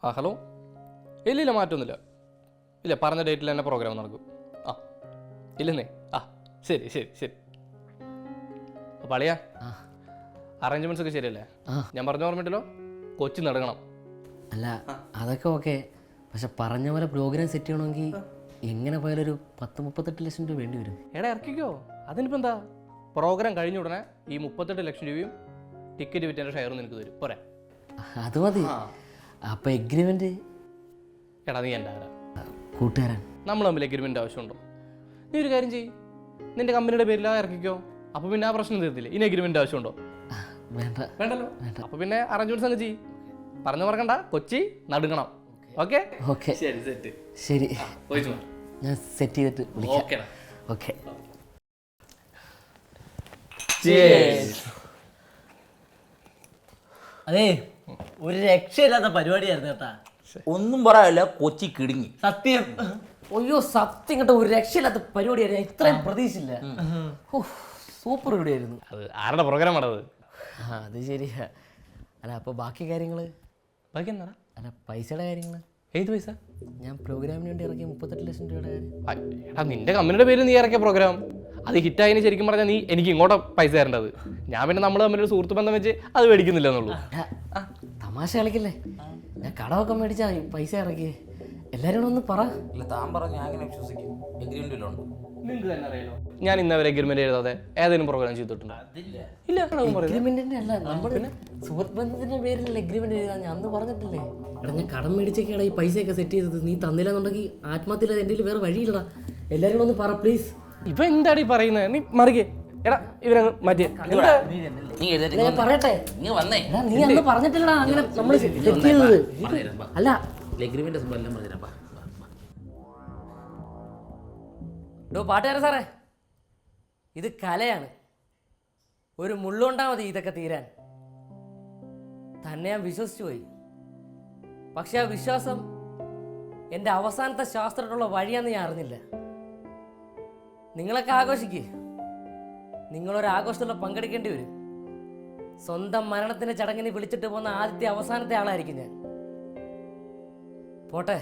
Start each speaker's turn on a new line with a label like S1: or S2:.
S1: ആ ഹലോ. ഇല്ലില്ല, മാറ്റമൊന്നുമില്ല. ഇല്ല, പറഞ്ഞ ഡേറ്റിൽ തന്നെ പ്രോഗ്രാം നടക്കും. ആ ഇല്ലെന്നേ. ആ ശരി ശരി ശരി. അപ്പോൾ അളിയാ, അറേഞ്ച്മെൻറ്റ്സ് ഒക്കെ ശരിയല്ലേ? ഞാൻ പറഞ്ഞ ഓർമ്മയിട്ടല്ലോ, കൊച്ചി നടക്കണം.
S2: അല്ല അതൊക്കെ ഓക്കെ, പക്ഷെ പറഞ്ഞ പോലെ പ്രോഗ്രാം സെറ്റ് ചെയ്യണമെങ്കിൽ എങ്ങനെ പോയാലൊരു 10-38 ലക്ഷം രൂപ വേണ്ടി വരും.
S1: എടാ ഇറക്കിക്കോ, അതിനിപ്പോൾ എന്താ. പ്രോഗ്രാം കഴിഞ്ഞ ഉടനെ ഈ 38 ലക്ഷം രൂപയും ടിക്കറ്റ് വിറ്റതിൻ്റെ ഷെയറും നിനക്ക് തരും. പോരെ?
S2: അത് മതി. അപ്പം എഗ്രിമെൻറ്റ്?
S1: എടാ നീ എൻ്റെ ആരാ
S2: കൂട്ടുകാരൻ,
S1: നമ്മൾ തമ്മിൽ എഗ്രിമെൻ്റ് ആവശ്യമുണ്ടോ? നീ ഒരു കാര്യം ചെയ്യ്, നിന്റെ കമ്പനിയുടെ പേരിൽ ഇറക്കിക്കോ. അപ്പോൾ പിന്നെ ആ പ്രശ്നം തീർത്തില്ലേ? ഇനി എഗ്രിമെൻ്റ് ആവശ്യമുണ്ടോ?
S2: വേണ്ട.
S1: വേണ്ടല്ലോ. അപ്പോൾ പിന്നെ അറേഞ്ച്മെൻറ്റ്സ് അങ്ങ് ചെയ്യ്. പറഞ്ഞു മറക്കണ്ട, കൊച്ചി നടുങ്ങണം. ഓക്കെ
S2: ഓക്കെ
S1: ശരി, സെറ്റ്.
S2: ശരി,
S1: പോയിട്ട്
S2: ഞാൻ സെറ്റ് ചെയ്തിട്ട് വിളിക്കാം.
S1: ഓക്കെ.
S2: ഓക്കെ.
S3: അതെ, ഒരു രക്ഷയില്ലാത്ത പരിപാടിയായിരുന്നു കേട്ടാ.
S4: ഒന്നും പറയാനില്ല, കൊച്ചി കിടുങ്ങി.
S3: സത്യം.
S2: അയ്യോ സത്യം കേട്ടോ, ഒരു രക്ഷയില്ലാത്ത പരിപാടിയായിരുന്നു. ഇത്രയും പ്രതീക്ഷിച്ചില്ല. സൂപ്പർ പരിപാടിയായിരുന്നു.
S1: അത് ആരുടെ പ്രോഗ്രാമാണ് അത്?
S2: അത് ശരിയാ. അല്ല അപ്പോൾ ബാക്കി കാര്യങ്ങൾ?
S1: ബാക്കി എന്താ?
S2: അല്ല പൈസയുടെ കാര്യങ്ങൾ?
S1: ഏത് പൈസ?
S2: ഞാൻ പ്രോഗ്രാമിന് വേണ്ടി ഇറക്കിയ 38 ലക്ഷം രൂപയുടെ കാര്യം.
S1: എടാ നിന്റെ കമ്പനിയുടെ പേരിൽ നീ ഇറക്കിയ പ്രോഗ്രാം അത് ഹിറ്റായതിന് ശരിക്കും പറഞ്ഞാൽ നീ എനിക്ക് ഇങ്ങോട്ട് പൈസ തരേണ്ടത്. ഞാൻ പിന്നെ നമ്മൾ തമ്മിലൊരു സുഹൃത്ത് ബന്ധം വെച്ച് അത് മേടിക്കുന്നില്ല എന്നുള്ളൂ.
S2: തമാശ കളിക്കല്ലേ, ഞാൻ കടമൊക്കെ മേടിച്ചാ പൈസ ഇറക്കിയേ. എല്ലാവരും ഒന്ന് പറ.
S4: ഇല്ല, താൻ പറഞ്ഞ ഞാൻ അങ്ങനെ വിശ്വസിക്കും. എഗ്രിമെന്റിലുണ്ട്.
S1: നിങ്ങൾക്ക് തന്നെ അറിയാലോ, ഞാൻ ഇന്നവരെ എഗ്രിമെന്റ് എഴുതാതെ ഏതെങ്കിലും പ്രോഗ്രാം ചെയ്തിട്ടുണ്ടോ? ഇല്ല.
S2: എഗ്രിമെന്റിന്റെ അല്ല, നമ്മുടെ സുഹൃത്ത് ബന്ധത്തിന്റെ പേരിലല്ലേ എഗ്രിമെന്റ് എഴുതാൻ ഞാൻ അന്ന് പറഞ്ഞിട്ടില്ലേ? എടാ ഞാൻ കടം മേടിച്ചൊക്കെയാണ് ഈ പൈസയൊക്കെ സെറ്റ് ചെയ്തത്. നീ തന്നില്ലെന്നുണ്ടെങ്കിൽ ആത്മഹത്യ എൻ്റെ വേറെ വഴിയില്ലടാ. എല്ലാവരും ഒന്ന് പറ പ്ലീസ്.
S1: ഇപ്പൊ എന്താടി പറയുന്നത്? നീ മറികെ. എടാ ഇവരങ്ങ് മാറ്റിയേ.
S4: നീ എഴുതിട്ട്
S2: ഞാൻ പറയട്ടെ,
S4: നീ വന്നേ.
S2: എടാ നീ അന്ന് പറഞ്ഞിട്ടില്ലടാ അങ്ങനെ നമ്മൾ സെറ്റ് ചെയ്തത്. അല്ല
S4: എഗ്രിമെന്റ് എല്ലാം പറഞ്ഞിരാ.
S2: പാട്ടുകാരൻ സാറേ, ഇത് കലയാണ്. ഒരു മുള്ളുണ്ടാ മതി ഇതൊക്കെ തീരാൻ. തന്നെ ഞാൻ വിശ്വസിച്ചു പോയി. പക്ഷെ ആ വിശ്വാസം എൻ്റെ അവസാനത്തെ ശാസ്ത്രത്തിലുള്ള വഴിയാന്ന് ഞാൻ അറിഞ്ഞില്ല. നിങ്ങളൊക്കെ ആഘോഷിക്കുക. നിങ്ങളൊരാഘോഷത്തിൽ പങ്കെടുക്കേണ്ടി വരും. സ്വന്തം മരണത്തിൻ്റെ ചടങ്ങിന് വിളിച്ചിട്ട് പോകുന്ന ആദ്യത്തെ അവസാനത്തെ ആളായിരിക്കും ഞാൻ. പോട്ടെ.